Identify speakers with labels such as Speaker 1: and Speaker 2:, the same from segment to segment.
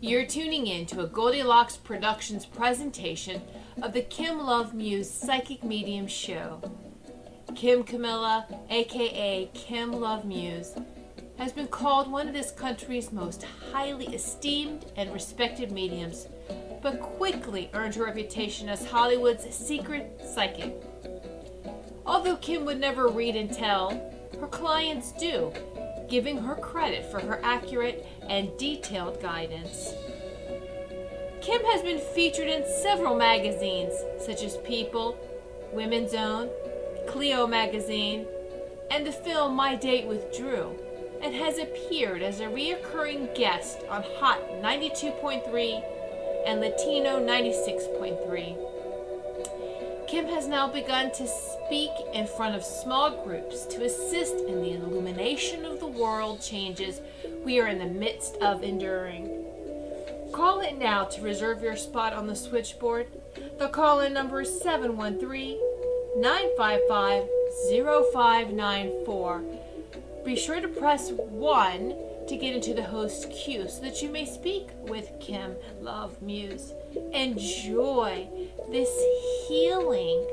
Speaker 1: You're tuning in to a Goldylocks Productions presentation of the KimLoveMuse Psychic Medium Show. Kim Kamilla, aka KimLoveMuse, has been called one of this country's most highly esteemed and respected mediums, but quickly earned her reputation as Hollywood's secret psychic. Although Kim would never read and tell, her clients do, giving her credit for her accurate and detailed guidance. Kim has been featured in several magazines such as People, Women's Own, Clio magazine, and the film My Date with Drew, and has appeared as a reoccurring guest on Hot 92.3 and Latino 96.3. Kim has now begun to speak in front of small groups to assist in the illumination of the world changes we are in the midst of enduring. Call it now to reserve your spot on the switchboard. The call-in number is 713-955-0594. Be sure to press 1 to get into the host queue so that you may speak with KimLoveMuse. Enjoy this healing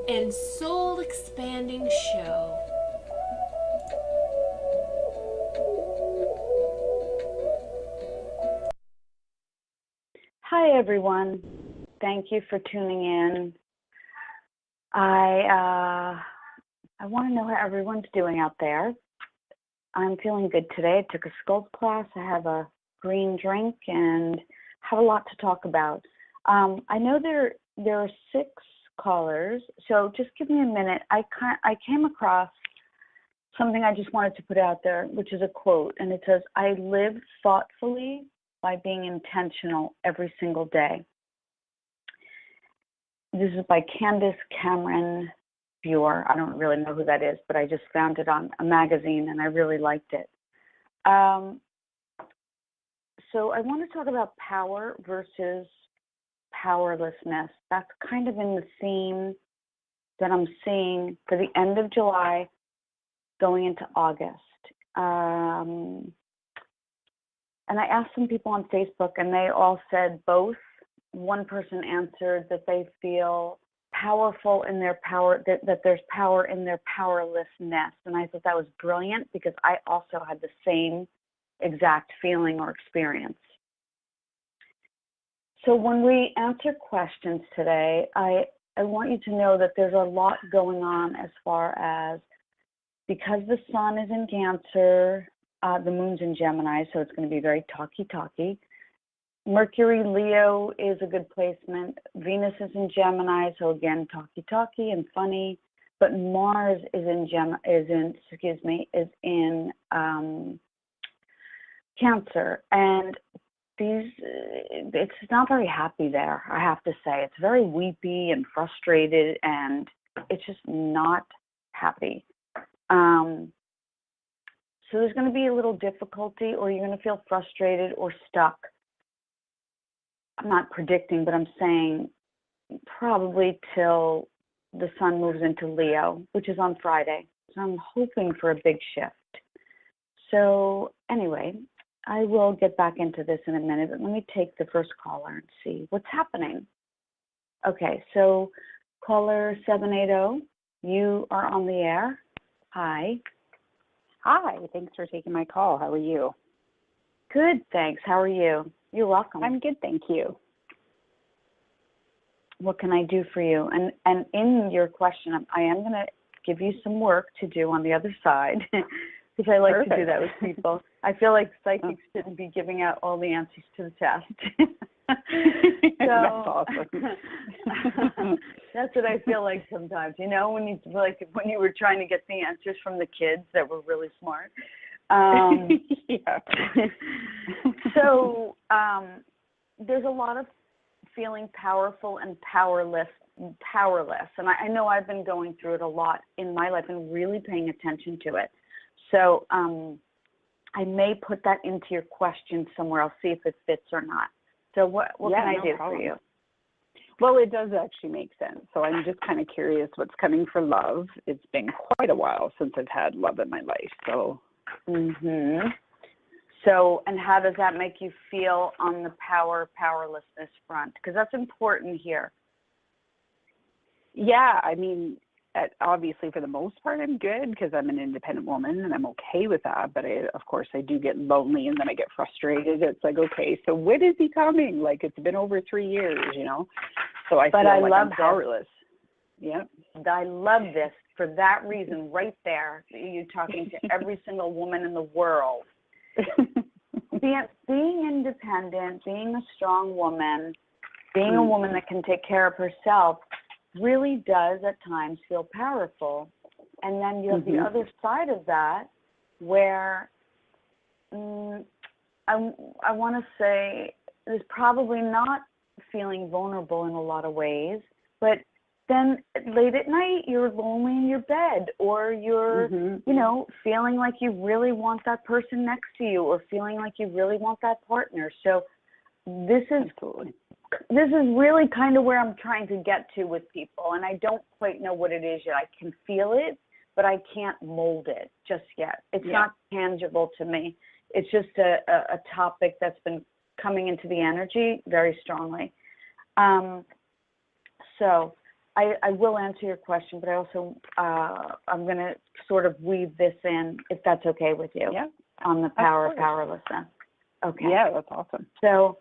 Speaker 1: and soul-expanding show.
Speaker 2: Hi, everyone. Thank you for tuning in. I want to know how everyone's doing out there. I'm feeling good today. I took a sculpt class. I have a green drink and have a lot to talk about. I know there are 6 callers, so just give me a minute. I came across something I just wanted to put out there, which is a quote, and it says, "I live thoughtfully by being intentional every single day." This is by Candace Cameron Bure. I don't really know who that is, but I just found it on a magazine and I really liked it. So I want to talk about power versus powerlessness. That's kind of in the theme that I'm seeing for the end of July going into August. And I asked some people on Facebook and they all said both. One person answered that they feel powerful in their power, that there's power in their powerlessness. And I thought that was brilliant because I also had the same exact feeling or experience. So when we answer questions today, I want you to know that there's a lot going on as far as, because the sun is in Cancer, the moon's in Gemini, so it's going to be very talky. Mercury, Leo is a good placement. Venus is in Gemini, so again, talky and funny. But Mars is in Cancer, and it's not very happy there, I have to say. It's very weepy and frustrated, and it's just not happy. So there's going to be a little difficulty, or you're going to feel frustrated or stuck. I'm not predicting, but I'm saying probably till the sun moves into Leo, which is on Friday. So I'm hoping for a big shift. So anyway, I will get back into this in a minute, but let me take the first caller and see what's happening. Okay, so caller 780, you are on the air. Hi.
Speaker 3: Hi, thanks for taking my call. How are you?
Speaker 2: Good, thanks. How are you? You're welcome.
Speaker 3: I'm good, thank you.
Speaker 2: What can I do for you? And in your question, I am going to give you some work to do on the other side, because I like to do that with people. I feel like psychics shouldn't be giving out all the answers to the test.
Speaker 3: That's awesome.
Speaker 2: That's what I feel like sometimes. You know, when you were trying to get the answers from the kids that were really smart.
Speaker 3: Yeah.
Speaker 2: So there's a lot of feeling powerful and powerless. And I know I've been going through it a lot in my life and really paying attention to it. So I may put that into your question somewhere. I'll see if it fits or not. So what can I do for you?
Speaker 3: Well, it does actually make sense. So I'm just kind of curious what's coming for love. It's been quite a while since I've had love in my life. So
Speaker 2: So, and how does that make you feel on the powerlessness front? Because that's important here.
Speaker 3: Yeah, I mean, obviously for the most part, I'm good because I'm an independent woman and I'm okay with that. But of course, I do get lonely and then I get frustrated. It's like, okay, so when is he coming? Like, it's been over 3 years, you know? So I feel like I'm powerless. Yeah.
Speaker 2: I love this for that reason right there. You're talking to every single woman in the world. Being independent, being a strong woman, being a woman that can take care of herself really does at times feel powerful. And then you have the other side of that where I want to say is probably not feeling vulnerable in a lot of ways, but then late at night you're lonely in your bed, or you're, you know, feeling like you really want that person next to you, or feeling like you really want that partner. So this is really kind of where I'm trying to get to with people, and I don't quite know what it is yet. I can feel it, but I can't mold it just yet. It's not tangible to me. It's just a topic that's been coming into the energy very strongly. So I will answer your question, but I also, I'm going to sort of weave this in, if that's okay with you, on the power of powerlessness. Okay.
Speaker 3: Yeah, that's awesome.
Speaker 2: So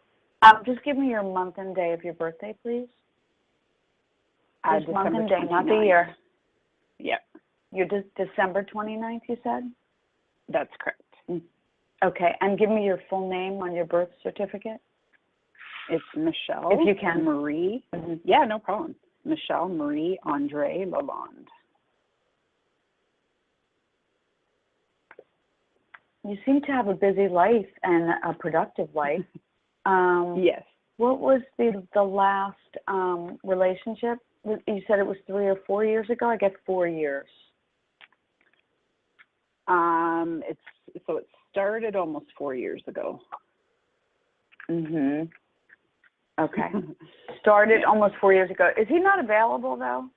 Speaker 2: just give me your month and day of your birthday, please. Just month and day, 29th. Not the year.
Speaker 3: Yeah.
Speaker 2: You're December 29th, you said?
Speaker 3: That's correct.
Speaker 2: Okay, and give me your full name on your birth certificate.
Speaker 3: It's Michelle.
Speaker 2: If you can.
Speaker 3: Marie. Yeah, no problem. Michelle Marie Andre Lalonde.
Speaker 2: You seem to have a busy life and a productive life.
Speaker 3: Yes.
Speaker 2: What was the last relationship? You said it was 3 or 4 years ago. I guess 4 years.
Speaker 3: It started almost 4 years ago.
Speaker 2: Okay. Started almost 4 years ago. Is he not available though?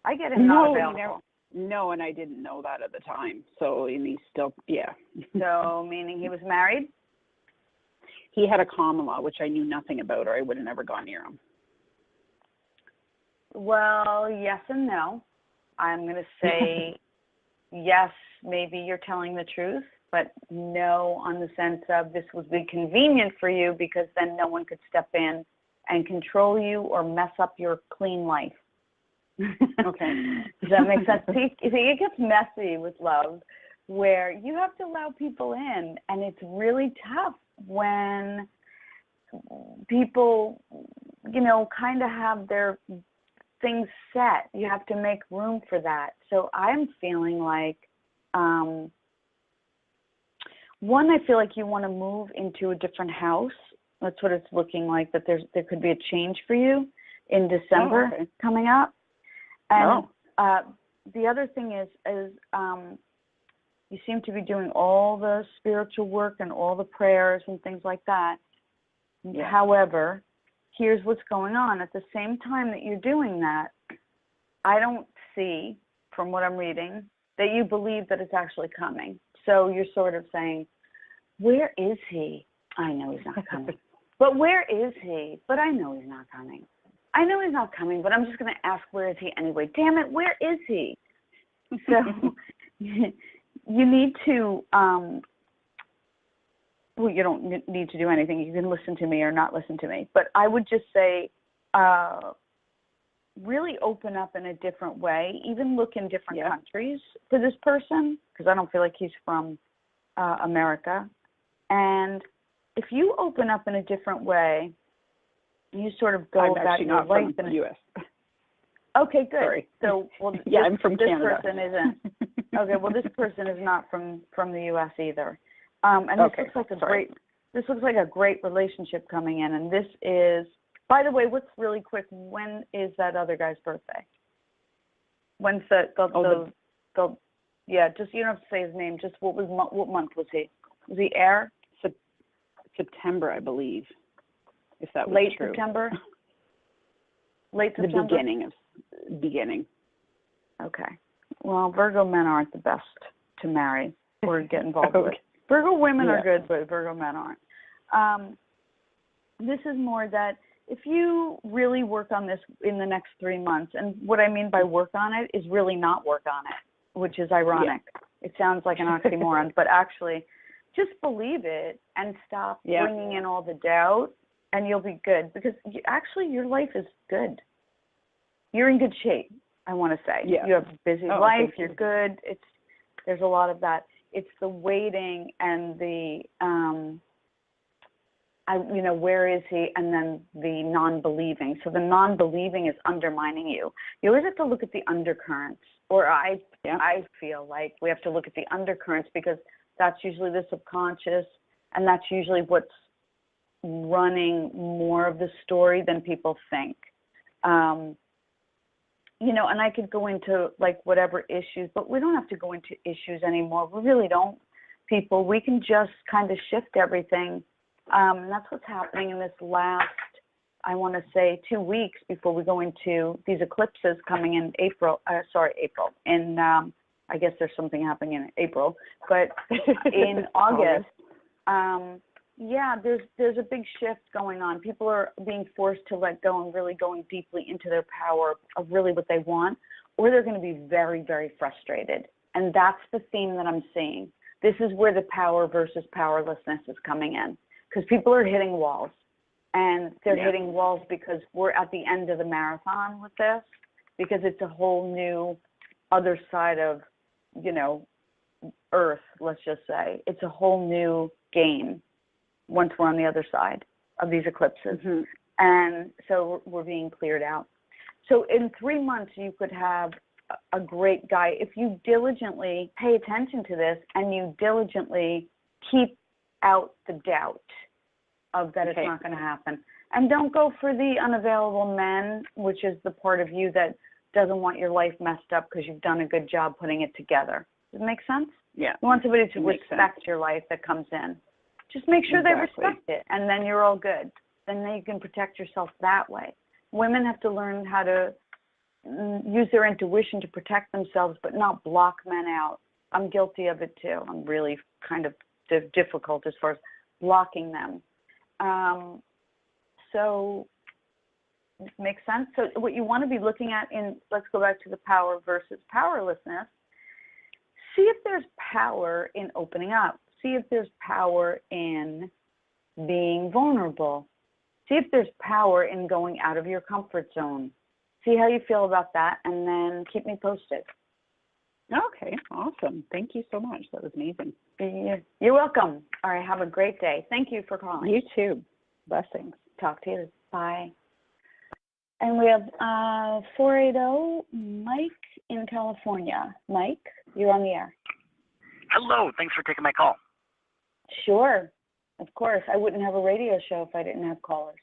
Speaker 2: I get him not available.
Speaker 3: No, and I didn't know that at the time. So, and he's still,
Speaker 2: So, meaning he was married?
Speaker 3: He had a Kamilla, which I knew nothing about, or I would have never gone near him.
Speaker 2: Well, yes and no. I'm going to say yes, maybe you're telling the truth, but no on the sense of this would be convenient for you because then no one could step in and control you or mess up your clean life.
Speaker 3: Okay.
Speaker 2: Does that make sense? See, it gets messy with love where you have to allow people in, and it's really tough when people, you know, kind of have their things set. You have to make room for that. So I'm feeling like, one, I feel like you want to move into a different house. That's what it's looking like, that there could be a change for you in December coming up. And the other thing is you seem to be doing all the spiritual work and all the prayers and things like that. Yeah. However, here's what's going on. At the same time that you're doing that, I don't see, from what I'm reading, that you believe that it's actually coming. So you're sort of saying, where is he? I know he's not coming. But where is he? But I know he's not coming. I know he's not coming, but I'm just going to ask, where is he anyway? Damn it, where is he? So you need to, well, you don't need to do anything. You can listen to me or not listen to me. But I would just say, really open up in a different way. Even look in different countries for this person, because I don't feel like he's from America. And if you open up in a different way, you sort of go about your life in the U.S. Okay, good.
Speaker 3: Sorry.
Speaker 2: So, well,
Speaker 3: I'm from Canada.
Speaker 2: This person isn't. Okay, well, this person is not from the U.S. either. And this looks like This looks like a great relationship coming in. And this is, by the way, what's really quick? When is that other guy's birthday? When's yeah, just, you don't have to say his name. Just what month was he? Was he air?
Speaker 3: September, I believe. If that was
Speaker 2: late
Speaker 3: true.
Speaker 2: September. Late September.
Speaker 3: The beginning.
Speaker 2: Okay. Well, Virgo men aren't the best to marry or get involved with. Virgo women are good, but Virgo men aren't. This is more that if you really work on this in the next 3 months, and what I mean by work on it is really not work on it, which is ironic. It sounds like an oxymoron, but actually just believe it and stop bringing in all the doubt, and you'll be good, because actually your life is good. You're in good shape, I want to say. You have a busy life, you're good. There's a lot of that. It's the waiting and the, where is he? And then the non-believing. So the non-believing is undermining you. You always have to look at the undercurrents, or I feel like we have to look at the undercurrents, because that's usually the subconscious, and that's usually what's running more of the story than people think. And I could go into like whatever issues, but we don't have to go into issues anymore. We really don't, people. We can just kind of shift everything. And that's what's happening in this last, I want to say, 2 weeks before we go into these eclipses coming in April. In, I guess there's something happening in April, but in August, there's a big shift going on. People are being forced to let go and really going deeply into their power of really what they want, or they're going to be very, very frustrated. And that's the theme that I'm seeing. This is where the power versus powerlessness is coming in, because people are hitting walls, and they're hitting walls because we're at the end of the marathon with this, because it's a whole new other side of, Earth, let's just say. It's a whole new game once we're on the other side of these eclipses. And so we're being cleared out. So in 3 months, you could have a great guy if you diligently pay attention to this and you diligently keep out the doubt of that it's not going to happen. And don't go for the unavailable men, which is the part of you that doesn't want your life messed up because you've done a good job putting it together. Does it make sense? Yeah. You want somebody to respect your life that comes in. Just make sure they respect it, and then you're all good. Then you can protect yourself that way. Women have to learn how to use their intuition to protect themselves, but not block men out. I'm guilty of it too. I'm really kind of difficult as far as blocking them. So, makes sense? So what you want to be looking at let's go back to the power versus powerlessness. See if there's power in opening up. See if there's power in being vulnerable. See if there's power in going out of your comfort zone. See how you feel about that, and then keep me posted.
Speaker 3: Okay, awesome. Thank you so much. That was amazing.
Speaker 2: You're welcome. All right, have a great day. Thank you for calling.
Speaker 3: You too. Blessings.
Speaker 2: Talk to you. Bye. And we have 480 Mike in California. Mike, you're on the air.
Speaker 4: Hello. Thanks for taking my call.
Speaker 2: Sure. Of course. I wouldn't have a radio show if I didn't have callers.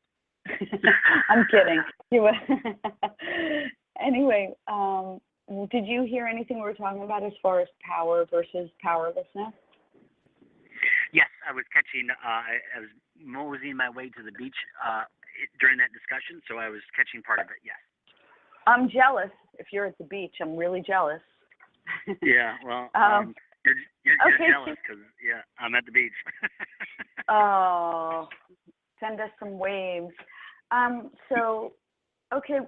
Speaker 2: I'm kidding. Anyway, did you hear anything we were talking about as far as power versus powerlessness?
Speaker 4: Yes, I was catching, I was moseying my way to the beach during that discussion, so I was catching part of it, yes.
Speaker 2: I'm jealous. If you're at the beach, I'm really jealous.
Speaker 4: Yeah, well, you're jealous because, I'm at the beach.
Speaker 2: Oh, send us some waves. Okay,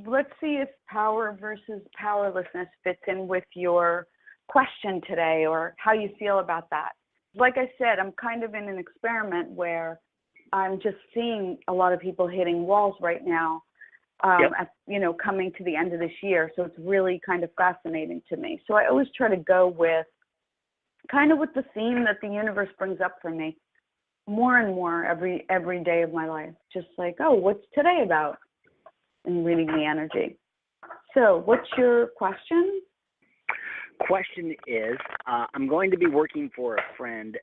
Speaker 2: let's see if power versus powerlessness fits in with your question today, or how you feel about that. Like I said, I'm kind of in an experiment where I'm just seeing a lot of people hitting walls right now, coming to the end of this year. So it's really kind of fascinating to me. So I always try to go with the theme that the universe brings up for me more and more every day of my life. Just like, oh, what's today about? And reading the energy. So what's your question?
Speaker 4: Question is, I'm going to be working for a friend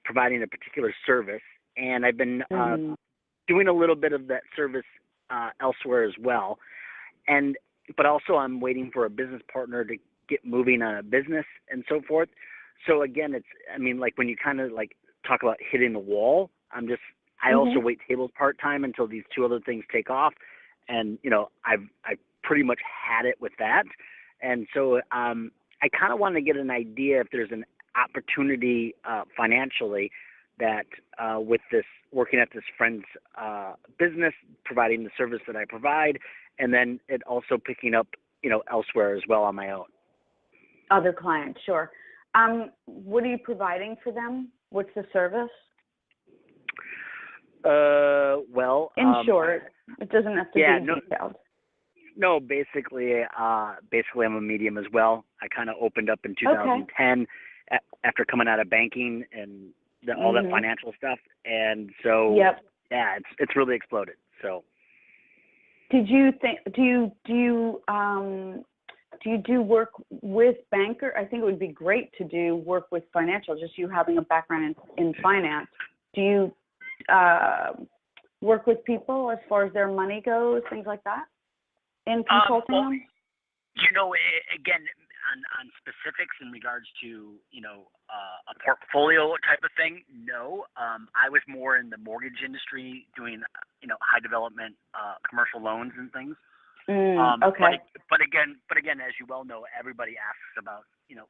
Speaker 4: providing a particular service, and I've been doing a little bit of that service elsewhere as well. But also I'm waiting for a business partner to get moving on a business and so forth. So again, when you kind of like talk about hitting the wall, I also wait tables part-time until these two other things take off. And, I've pretty much had it with that. And so I kind of want to get an idea if there's an opportunity financially that with this working at this friend's business, providing the service that I provide, and then it also picking up, elsewhere as well on my own.
Speaker 2: Other clients, sure. What are you providing for them? What's the service?
Speaker 4: Well,
Speaker 2: in short, it doesn't have to be detailed.
Speaker 4: No, basically, I'm a medium as well. I kind of opened up in 2010 after coming out of banking and all that financial stuff, and so yeah, it's really exploded. So,
Speaker 2: did you think? Do you do work with banker? I think it would be great to do work with financial. Just you having a background in finance. Do you work with people as far as their money goes, things like that, in consulting?
Speaker 4: Well, again, on specifics in regards to a portfolio type of thing, no. I was more in the mortgage industry doing high development commercial loans and things.
Speaker 2: Okay.
Speaker 4: But again, as you well know, everybody asks about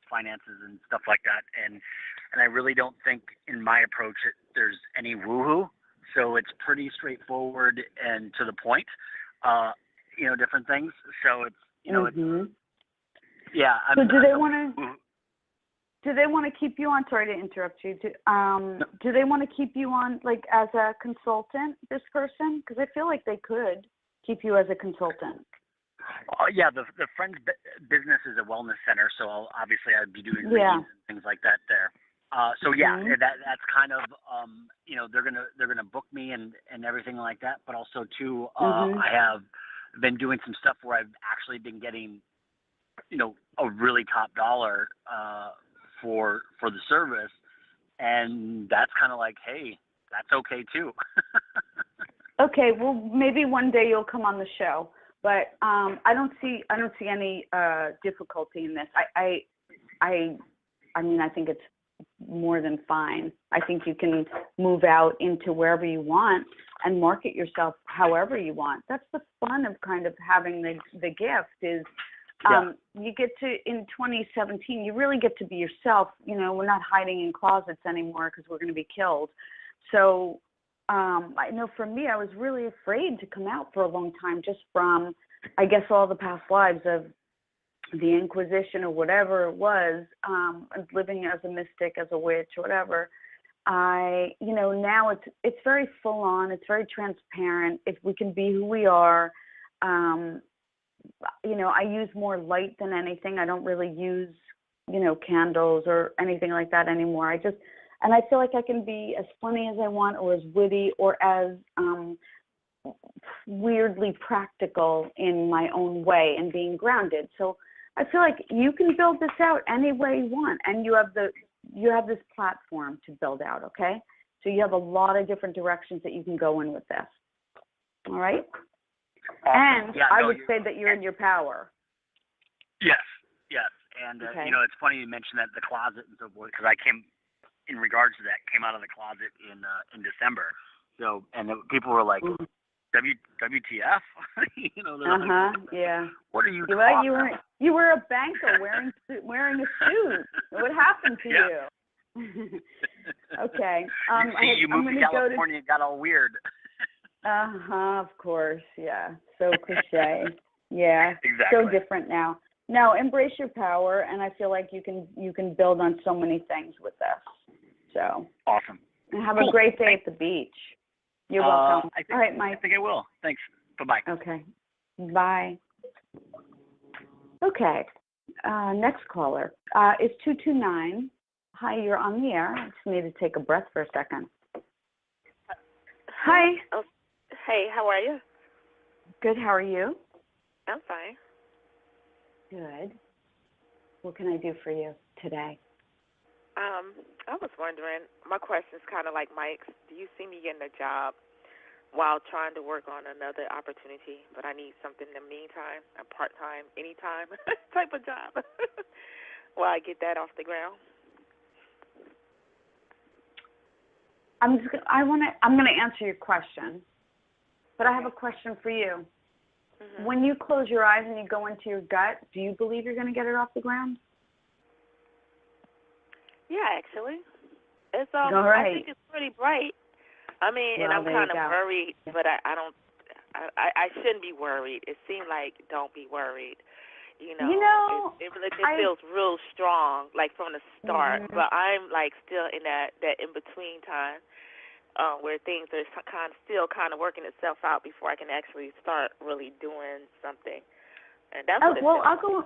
Speaker 4: finances and stuff like that, and I really don't think in my approach there's any woohoo. So it's pretty straightforward and to the point. Different things. So it's it's, yeah.
Speaker 2: So do they want to keep you on? Sorry to interrupt you. Do they want to keep you on like as a consultant? This person, because I feel like they could keep you as a consultant.
Speaker 4: Yeah, the friend's business is a wellness center, so obviously I'd be doing readings and things like that there. So yeah, that's kind of they're gonna book me and everything like that. But also too, I have been doing some stuff where I've actually been getting a really top dollar for the service, and that's kind of like, hey, that's okay too.
Speaker 2: Okay, well maybe one day you'll come on the show, but I don't see any difficulty in this. I mean I think it's more than fine. I think you can move out into wherever you want and market yourself however you want. That's the fun of kind of having the gift is you get to, in 2017, you really get to be yourself. We're not hiding in closets anymore because we're going to be killed. So I know for me, I was really afraid to come out for a long time just from, I guess, all the past lives of the Inquisition or whatever it was, living as a mystic, as a witch, or whatever. Now it's very full on. It's very transparent. If we can be who we are, I use more light than anything. I don't really use, candles or anything like that anymore. And I feel like I can be as funny as I want, or as witty, or as weirdly practical in my own way and being grounded. So I feel like you can build this out any way you want, and you have this platform to build out, okay? So you have a lot of different directions that you can go in with this. All right?
Speaker 4: Awesome.
Speaker 2: And I would say that you're in your power.
Speaker 4: Yes. And, it's funny you mentioned that, the closet and so forth, because I came out of the closet in December. So, and people were like, WTF?
Speaker 2: Yeah.
Speaker 4: What are you talking about?
Speaker 2: You were a banker wearing a suit. What happened to you? Okay.
Speaker 4: You moved to California and got all weird.
Speaker 2: Of course. Yeah. So cliche. Yeah.
Speaker 4: Exactly.
Speaker 2: So different now. No, embrace your power, and I feel like you can build on so many things with this. So
Speaker 4: awesome.
Speaker 2: And have a great day at the beach. You're welcome. All right, Mike.
Speaker 4: I think I will. Thanks. Bye-bye.
Speaker 2: Okay. Bye. Okay. Next caller is 229. Hi, you're on the air. I just need to take a breath for a second. Hi.
Speaker 5: Oh, hey, how are you?
Speaker 2: Good. How are you?
Speaker 5: I'm fine.
Speaker 2: Good. What can I do for you today?
Speaker 5: I was wondering, my question is kind of like Mike's. Do you see me getting a job while trying to work on another opportunity, but I need something in the meantime, a part-time, anytime type of job while I get that off the ground?
Speaker 2: I'm going to answer your question, but I have a question for you. Mm-hmm. When you close your eyes and you go into your gut, do you believe you're going to get it off the ground?
Speaker 5: Yeah, actually. It's
Speaker 2: All
Speaker 5: I
Speaker 2: right.
Speaker 5: think it's pretty bright. I mean, and
Speaker 2: Well,
Speaker 5: I'm
Speaker 2: there you
Speaker 5: kind of
Speaker 2: go.
Speaker 5: worried, but I don't. I shouldn't be worried. It seemed like don't be worried.
Speaker 2: You know,
Speaker 5: It feels real strong, like from the start.
Speaker 2: Mhm.
Speaker 5: But I'm like still in that in between time, where things are still kind of working itself out before I can actually start really doing something. And that's what it
Speaker 2: well,
Speaker 5: feels like.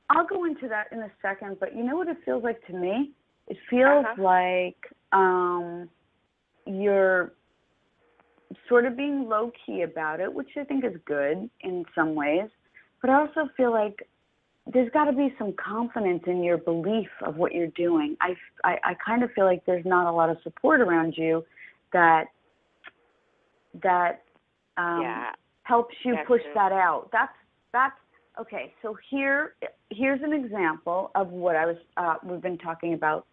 Speaker 2: I'll go into that in a second, but you know what it feels like to me? It feels like you're sort of being low key about it, which I think is good in some ways. But I also feel like there's got to be some confidence in your belief of what you're doing. I kind of feel like there's not a lot of support around you that helps you push that out. That's okay. So here's an example of what we've been talking about,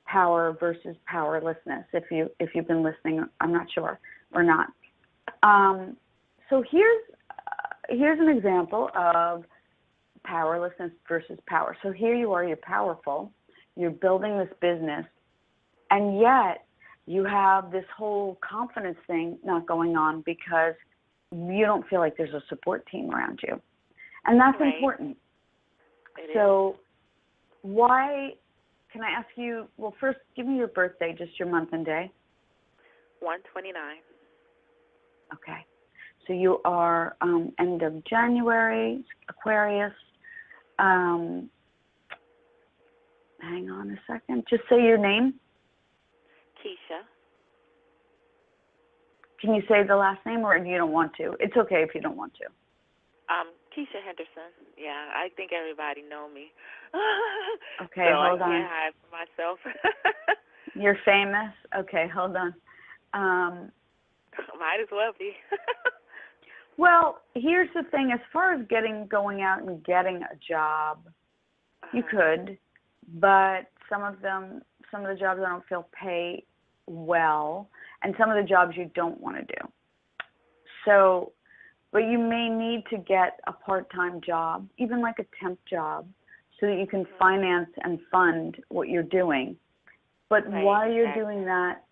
Speaker 2: power versus powerlessness. If you've been listening, I'm not sure or not. So here's an example of powerlessness versus power. So here you are, you're powerful, you're building this business, and yet you have this whole confidence thing not going on because you don't feel like there's a support team around you. And that's important. So why, can I ask you, well, first, give me your birthday, just your month and day.
Speaker 5: 1/29.
Speaker 2: Okay. So you are end of January, Aquarius. Hang on a second. Just say your name.
Speaker 5: Keisha.
Speaker 2: Can you say the last name, or you don't want to? It's okay if you don't want to.
Speaker 5: Keisha Henderson. Yeah, I think everybody know me.
Speaker 2: Okay,
Speaker 5: so
Speaker 2: hold on.
Speaker 5: I can't hide from myself.
Speaker 2: You're famous? Okay, hold on.
Speaker 5: Might as well be.
Speaker 2: Well, here's the thing. As far as going out and getting a job, you could, but some of the jobs I don't feel pay well, and some of the jobs you don't want to do. So, but you may need to get a part-time job, even like a temp job, so that you can finance and fund what you're doing. But while you're doing that,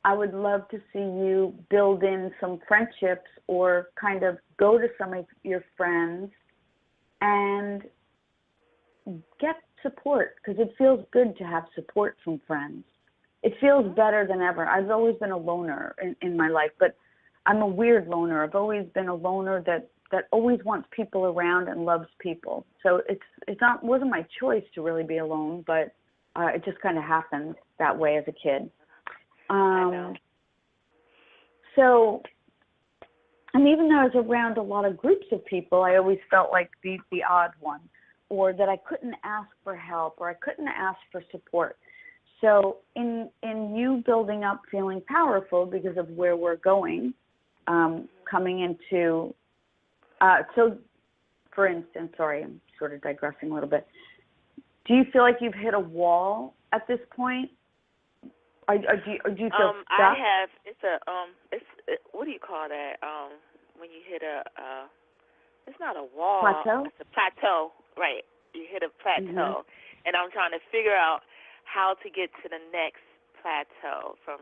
Speaker 2: I would love to see you build in some friendships or kind of go to some of your friends and get support, because it feels good to have support from friends. It feels better than ever. I've always been a loner in my life, but I'm a weird loner. I've always been a loner that always wants people around and loves people. So wasn't my choice to really be alone, but it just kind of happened that way as a kid.
Speaker 5: I know.
Speaker 2: So, and even though I was around a lot of groups of people, I always felt like the odd one, or that I couldn't ask for help, or I couldn't ask for support. So in you building up feeling powerful because of where we're going, coming into, so for instance, sorry, I'm sort of digressing a little bit. Do you feel like you've hit a wall at this point? Or do you feel stuck?
Speaker 5: I have. What do you call that? When you hit it's not a wall.
Speaker 2: Plateau?
Speaker 5: It's a plateau, right? You hit a plateau, and I'm trying to figure out how to get to the next plateau from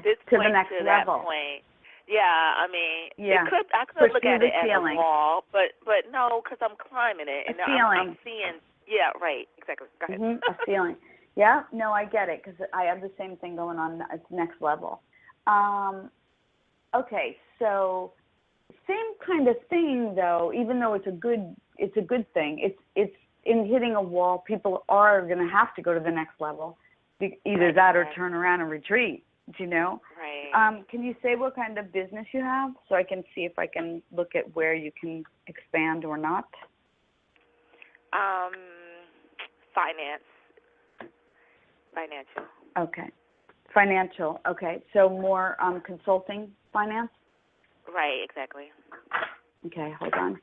Speaker 5: this
Speaker 2: to
Speaker 5: point
Speaker 2: the next
Speaker 5: to
Speaker 2: level.
Speaker 5: That point. Yeah, I mean,
Speaker 2: yeah.
Speaker 5: I could look at it as
Speaker 2: feeling.
Speaker 5: a wall, but no, because I'm climbing it, and I'm seeing. Yeah, right, exactly. Go ahead.
Speaker 2: A feeling. Yeah, no, I get it, because I have the same thing going on at the next level. Okay, so same kind of thing though. Even though it's a good thing. It's in hitting a wall. People are going to have to go to the next level, either that or turn around and retreat. You know.
Speaker 5: Right.
Speaker 2: Can you say what kind of business you have, so I can see if I can look at where you can expand or not?
Speaker 5: Financial.
Speaker 2: Okay. Financial. Okay. So more consulting finance?
Speaker 5: Right, exactly.
Speaker 2: Okay, hold on.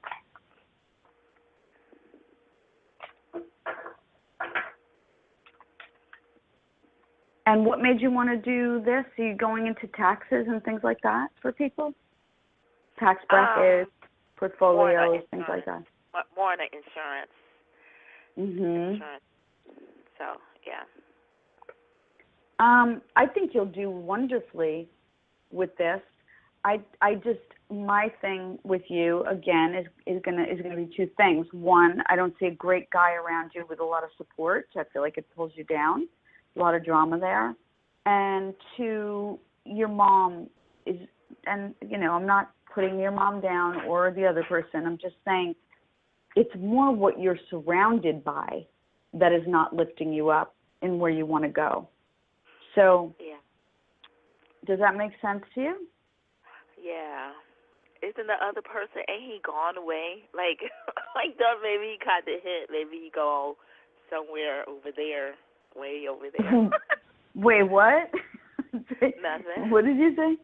Speaker 2: And what made you want to do this? Are you going into taxes and things like that for people? Tax brackets, portfolios, things like that?
Speaker 5: More on the insurance.
Speaker 2: Mm-hmm.
Speaker 5: Insurance. So, yeah.
Speaker 2: I think you'll do wonderfully with this. I just, my thing with you again is gonna be two things. One, I don't see a great guy around you with a lot of support. I feel like it pulls you down, a lot of drama there. And two, your mom is, and I'm not putting your mom down or the other person. I'm just saying it's more what you're surrounded by that is not lifting you up in where you want to go. So,
Speaker 5: yeah.
Speaker 2: Does that make sense to you?
Speaker 5: Yeah. Isn't the other person, ain't he gone away? Like that, maybe he caught the hit. Maybe he go somewhere over there, way over there.
Speaker 2: Wait, what?
Speaker 5: Nothing.
Speaker 2: What did you say?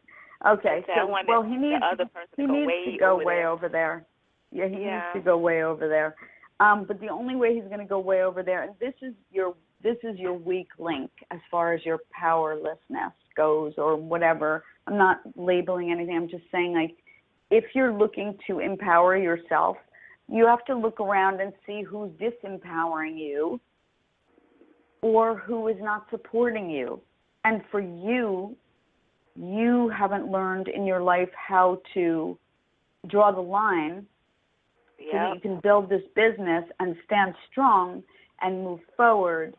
Speaker 2: Okay, so, he needs to go way over there. Yeah, he needs to go way over there. But the only way he's going to go way over there, and this is your weak link as far as your powerlessness goes or whatever. I'm not labeling anything. I'm just saying, like, if you're looking to empower yourself, you have to look around and see who's disempowering you or who is not supporting you. And for you, you haven't learned in your life how to draw the line so that you can build this business and stand strong and move forward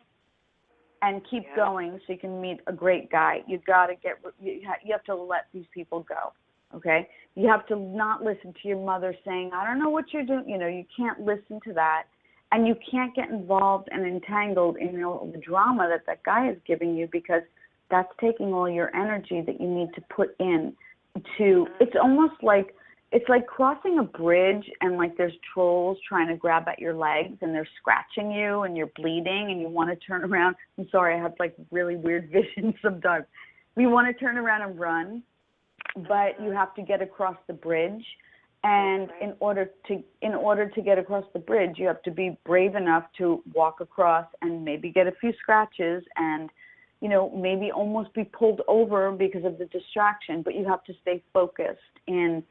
Speaker 2: and keep going so you can meet a great guy. You have to let these people go, okay? You have to not listen to your mother saying, I don't know what you're doing. You can't listen to that. And you can't get involved and entangled in the drama that guy is giving you, because that's taking all your energy that you need to put in to, it's almost like, it's like crossing a bridge and like there's trolls trying to grab at your legs and they're scratching you and you're bleeding and you want to turn around. I'm sorry, I have like really weird visions sometimes. You want to turn around and run, but you have to get across the bridge. And in order to get across the bridge, you have to be brave enough to walk across and maybe get a few scratches and maybe almost be pulled over because of the distraction, but you have to stay focused in,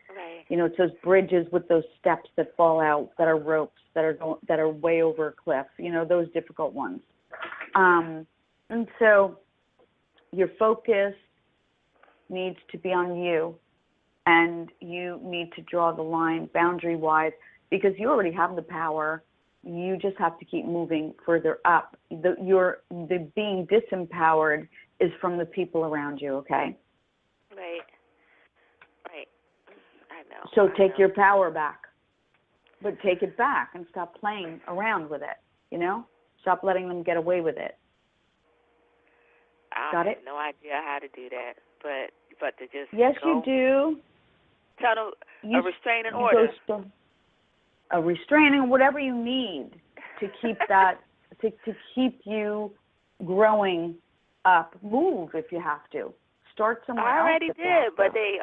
Speaker 2: it's those bridges with those steps that fall out, that are ropes, that are way over a cliff, those difficult ones. And so your focus needs to be on you, and you need to draw the line boundary-wise, because you already have the power. You just have to keep moving further up. The being disempowered is from the people around you, okay?
Speaker 5: Right. I know.
Speaker 2: So take your power back. But take it back and stop playing around with it, Stop letting them get away with it.
Speaker 5: I have no idea how to do that, but to just
Speaker 2: Yes,
Speaker 5: go.
Speaker 2: you do.
Speaker 5: Tell them a restraining order.
Speaker 2: A restraining, whatever you need to keep that, to keep you growing up. Move if you have to. Start somewhere else.
Speaker 5: I already did, but they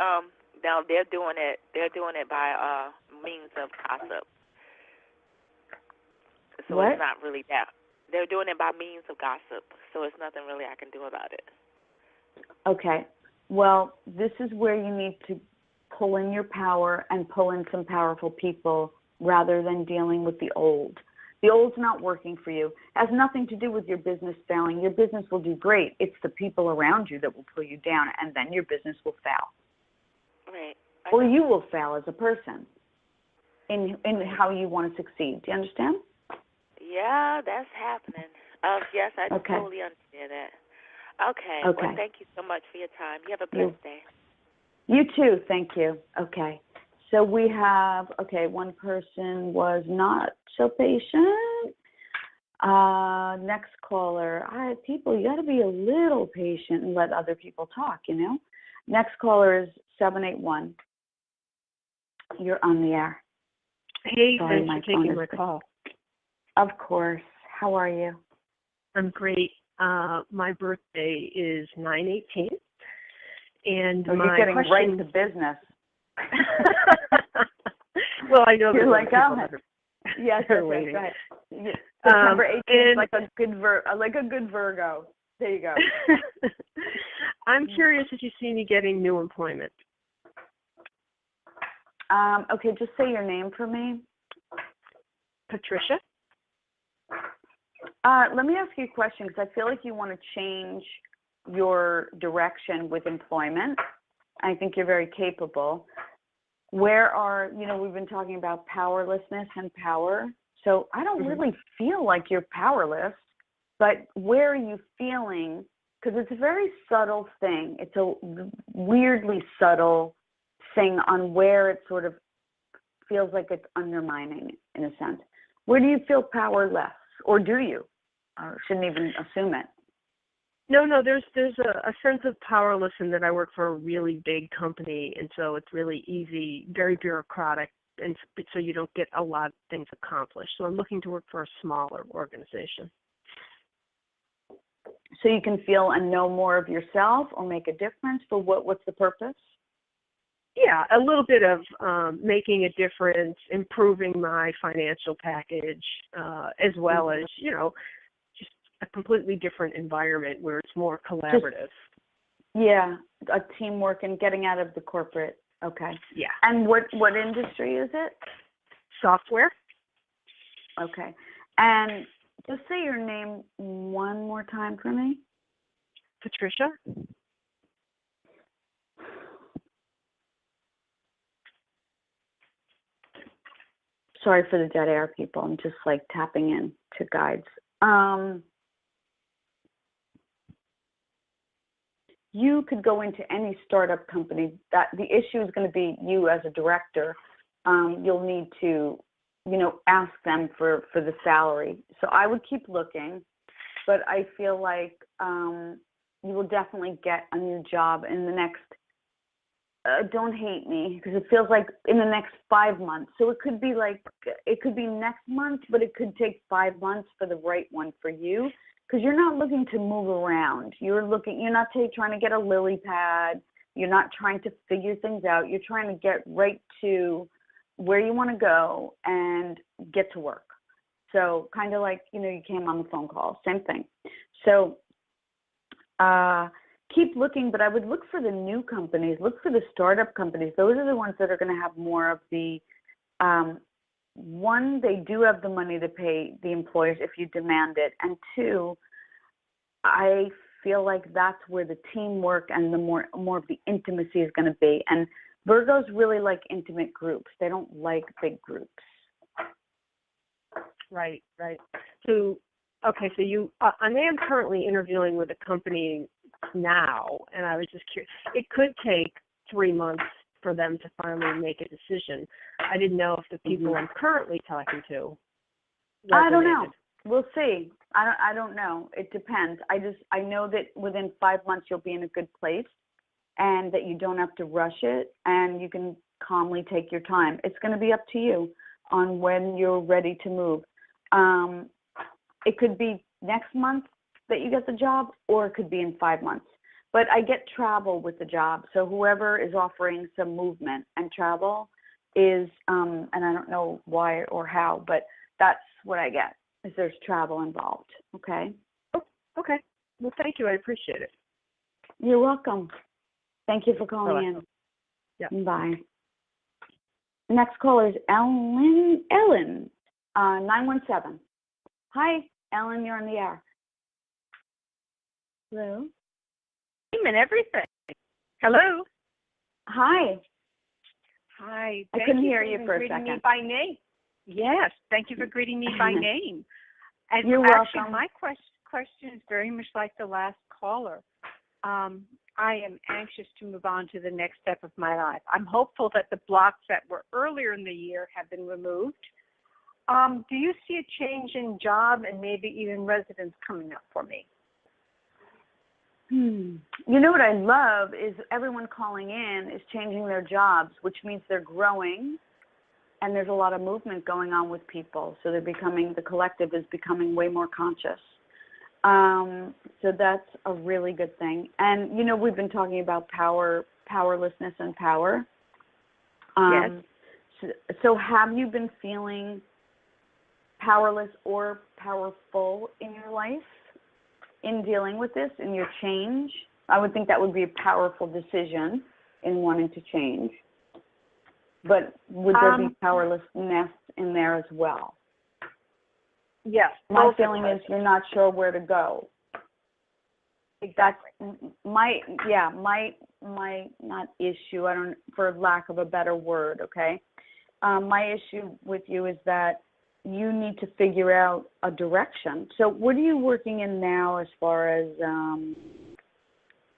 Speaker 5: now they're doing it. They're doing it by means of gossip. So
Speaker 2: what?
Speaker 5: It's not really that. They're doing it by means of gossip. So it's nothing really I can do about it.
Speaker 2: Okay. Well, this is where you need to pull in your power and pull in some powerful people, rather than dealing with the old. The old's not working for you. It has nothing to do with your business failing. Your business will do great. It's the people around you that will pull you down, and then your business will fail.
Speaker 5: Right.
Speaker 2: Or you will fail as a person in how you want to succeed. Do you understand?
Speaker 5: Yeah, that's happening. Yes, I totally understand that. Okay. Well, thank you so much for your time. You have a blessed day.
Speaker 2: You too. Thank you. Okay. So we have, one person was not so patient. Next caller. People, you got to be a little patient and let other people talk, Next caller is 781. You're on the air.
Speaker 6: Hey, thanks for taking my call.
Speaker 2: Of course. How are you?
Speaker 6: I'm great. My birthday is 9/18. And
Speaker 2: you're getting right to business.
Speaker 6: Well, I know
Speaker 2: you're like,
Speaker 6: yes,
Speaker 2: waiting. Go ahead. September 18th is like a good Virgo. There you go.
Speaker 6: I'm curious if you see me getting new employment.
Speaker 2: Okay, just say your name for me.
Speaker 6: Patricia.
Speaker 2: Let me ask you a question, because I feel like you want to change your direction with employment. I think you're very capable. Where are, we've been talking about powerlessness and power. So I don't really feel like you're powerless, but where are you feeling? Because it's a very subtle thing. It's a weirdly subtle thing on where it sort of feels like it's undermining in a sense. Where do you feel powerless, or do you? Or shouldn't even assume it.
Speaker 6: No, there's a sense of powerless in that I work for a really big company, and so it's really easy, very bureaucratic, and so you don't get a lot of things accomplished. So I'm looking to work for a smaller organization.
Speaker 2: So you can feel and know more of yourself or make a difference. For what's the purpose?
Speaker 6: Yeah, a little bit of making a difference, improving my financial package, as well as, just a completely different environment where it's more collaborative.
Speaker 2: A teamwork and getting out of the corporate. Okay.
Speaker 6: Yeah.
Speaker 2: And what industry is it?
Speaker 6: Software.
Speaker 2: Okay. And just say your name one more time for me.
Speaker 6: Patricia.
Speaker 2: Sorry for the dead air, people. I'm just like tapping in to guides. You could go into any startup company. That the issue is going to be you as a director. You'll need to, ask them for the salary. So I would keep looking, but I feel like you will definitely get a new job in the next. Don't hate me, because it feels like in the next 5 months. So it could be next month, but it could take 5 months for the right one for you, because you're not looking to move around. You're not trying to get a lily pad. You're not trying to figure things out. You're trying to get right to where you want to go and get to work. So kind of like, you came on the phone call, same thing. So, keep looking, but I would look for the new companies, look for the startup companies. Those are the ones that are going to have more of the, one, they do have the money to pay the employers if you demand it. And two, I feel like that's where the teamwork and the more of the intimacy is going to be. And Virgos really like intimate groups. They don't like big groups.
Speaker 6: Right. So, okay, so I am currently interviewing with a company now, and I was just curious. It could take 3 months for them to finally make a decision. I didn't know if the people I'm currently talking to resonated.
Speaker 2: I don't know. We'll see. I don't know. It depends. I know that within 5 months you'll be in a good place, and that you don't have to rush it, and you can calmly take your time. It's going to be up to you on when you're ready to move. It could be next month that you get the job, or it could be in 5 months. But I get travel with the job. So whoever is offering some movement and travel is, and I don't know why or how, but that's what I get, is there's travel involved. Okay?
Speaker 6: Oh, okay. Well, thank you. I appreciate it.
Speaker 2: You're welcome. Thank you for calling in.
Speaker 6: Yeah.
Speaker 2: Bye. Next caller is Ellen, 917. Hi, Ellen, you're on the air. Hello?
Speaker 7: And everything. Hello.
Speaker 2: Hi.
Speaker 7: Hi.
Speaker 2: I couldn't hear you for a second.
Speaker 7: Me by name. Yes, thank you for greeting me by name. And
Speaker 2: You're
Speaker 7: actually,
Speaker 2: welcome.
Speaker 7: my question is very much like the last caller. I am anxious to move on to the next step of my life. I'm hopeful that the blocks that were earlier in the year have been removed. Do you see a change in job and maybe even residence coming up for me?
Speaker 2: You know what I love is everyone calling in is changing their jobs, which means they're growing, and there's a lot of movement going on with people. So the collective is becoming way more conscious. So that's a really good thing. And, we've been talking about powerlessness and power.
Speaker 7: Yes.
Speaker 2: So have you been feeling powerless or powerful in your life in dealing with this, in your change? I would think that would be a powerful decision in wanting to change. But would there be powerlessness in there as well?
Speaker 7: Yes.
Speaker 2: My feeling is you're not sure where to go.
Speaker 6: Exactly.
Speaker 2: my not issue, I don't, for lack of a better word, okay? My issue with you is that you need to figure out a direction. So what are you working in now as far as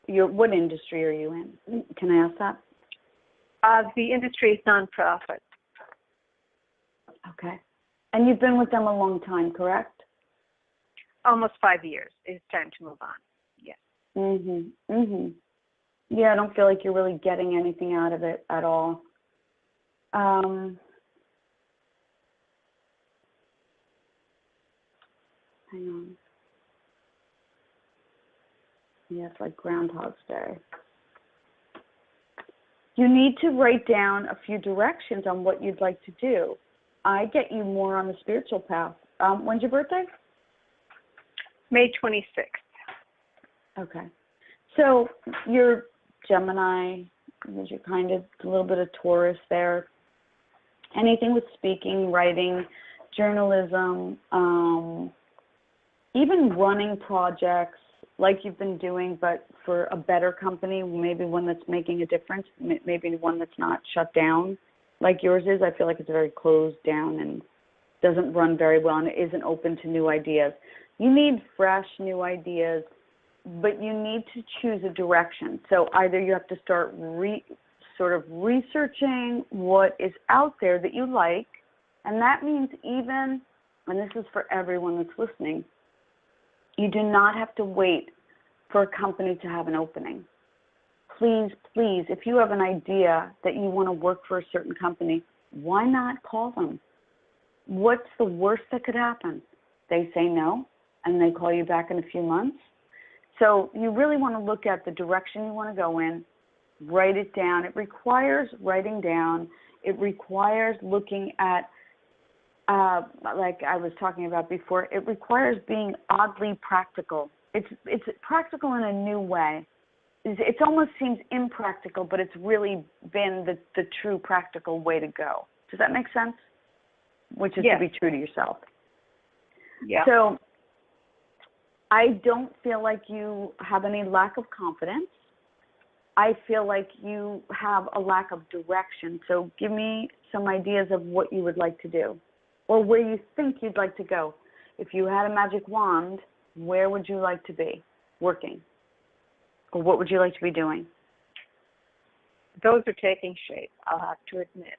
Speaker 2: what industry are you in? Can I ask that?
Speaker 7: The industry is nonprofit.
Speaker 2: Okay. And you've been with them a long time, correct?
Speaker 7: Almost 5 years. It's time to move on. Yes.
Speaker 2: Yeah, I don't feel like you're really getting anything out of it at all. Hang on. Yeah, it's like Groundhog's Day. You need to write down a few directions on what you'd like to do. I get you more on the spiritual path. When's your birthday?
Speaker 7: May 26th.
Speaker 2: Okay. So you're Gemini, you're kind of a little bit of Taurus there. Anything with speaking, writing, journalism, even running projects like you've been doing, but for a better company, maybe one that's making a difference, maybe one that's not shut down like yours is. I feel like it's very closed down and doesn't run very well and it isn't open to new ideas. You need fresh new ideas, but you need to choose a direction. So either you have to start sort of researching what is out there that you like, and that means even, and this is for everyone that's listening, you do not have to wait for a company to have an opening. Please, please, if you have an idea that you want to work for a certain company, why not call them? What's the worst that could happen? They say no, and they call you back in a few months. So you really want to look at the direction you want to go in, write it down. It requires writing down. It requires looking at, like I was talking about before, it requires being oddly practical. It's practical in a new way. It almost seems impractical, but it's really been the true practical way to go. Does that make sense? Which is to be true to yourself.
Speaker 7: Yeah.
Speaker 2: So I don't feel like you have any lack of confidence. I feel like you have a lack of direction. So give me some ideas of what you would like to do or where you think you'd like to go. If you had a magic wand, where would you like to be working? Or what would you like to be doing?
Speaker 7: Those are taking shape, I'll have to admit.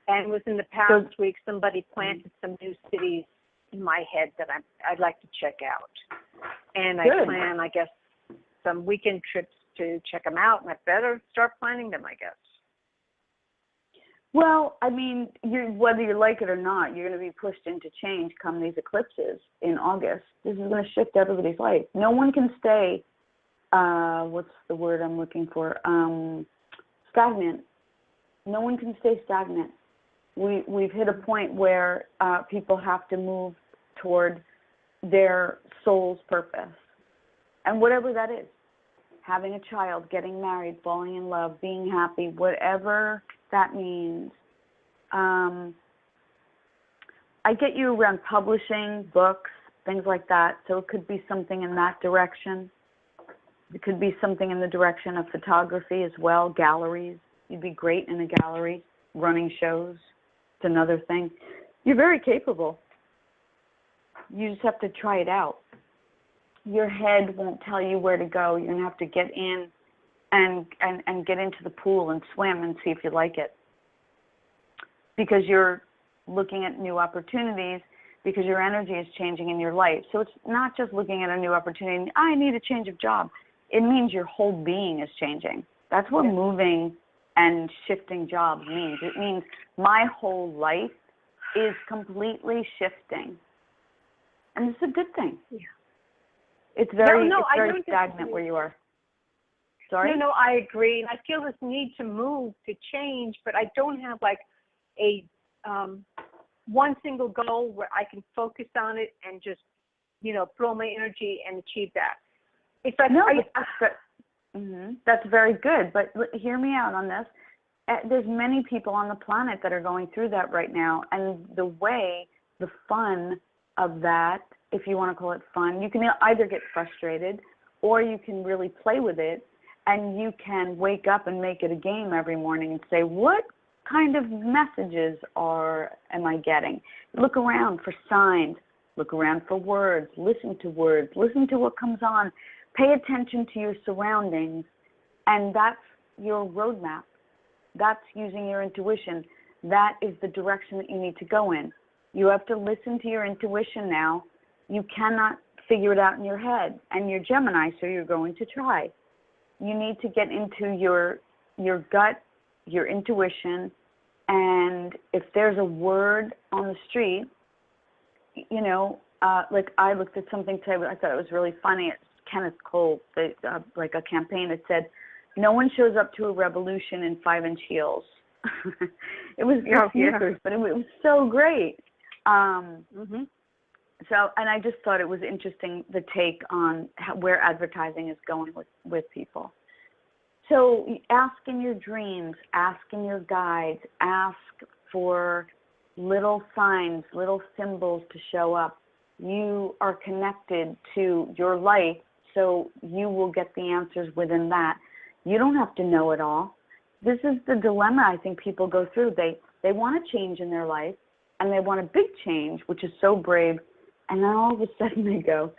Speaker 7: And within the past week, somebody planted some new cities in my head that I'd like to check out. And I plan, I guess, some weekend trips to check them out, and I better start planning them, I guess.
Speaker 2: Well, I mean, whether you like it or not, you're going to be pushed into change come these eclipses in August. This is going to shift everybody's life. No one can stay, what's the word I'm looking for, stagnant. No one can stay stagnant. We've hit a point where people have to move toward their soul's purpose. And whatever that is, having a child, getting married, falling in love, being happy, whatever that means. I get you around publishing, books, things like that. So it could be something in that direction. It could be something in the direction of photography as well, galleries. You'd be great in a gallery, running shows. It's another thing. You're very capable. You just have to try it out. Your head won't tell you where to go. You're going to have to get in and get into the pool and swim and see if you like it. Because you're looking at new opportunities, because your energy is changing in your life. So it's not just looking at a new opportunity, I need a change of job. It means your whole being is changing. That's what moving and shifting jobs means. It means my whole life is completely shifting. And it's a good thing. Yeah. It's very stagnant where you are. Sorry?
Speaker 7: No, I agree. And I feel this need to move, to change, but I don't have like a one single goal where I can focus on it and just, throw my energy and achieve that. It's like
Speaker 2: that's very good. But hear me out on this. There's many people on the planet that are going through that right now. And the fun of that, if you want to call it fun, you can either get frustrated or you can really play with it, and you can wake up and make it a game every morning and say, what kind of messages am I getting? Look around for signs, look around for words, listen to what comes on, pay attention to your surroundings, and that's your roadmap. That's using your intuition. That is the direction that you need to go in. You have to listen to your intuition now. You cannot figure it out in your head, and you're Gemini, so you're going to try. You need to get into your gut, your intuition, and if there's a word on the street, like I looked at something today, I thought it was really funny. It's Kenneth Cole, like a campaign that said, no one shows up to a revolution in 5-inch heels. It was sneakers, but it was so great. So, and I just thought it was interesting, the take on where advertising is going with people. So ask in your dreams, ask in your guides, ask for little signs, little symbols to show up. You are connected to your life, so you will get the answers within that. You don't have to know it all. This is the dilemma I think people go through. They want a change in their life, and they want a big change, which is so brave, and then all of a sudden they go,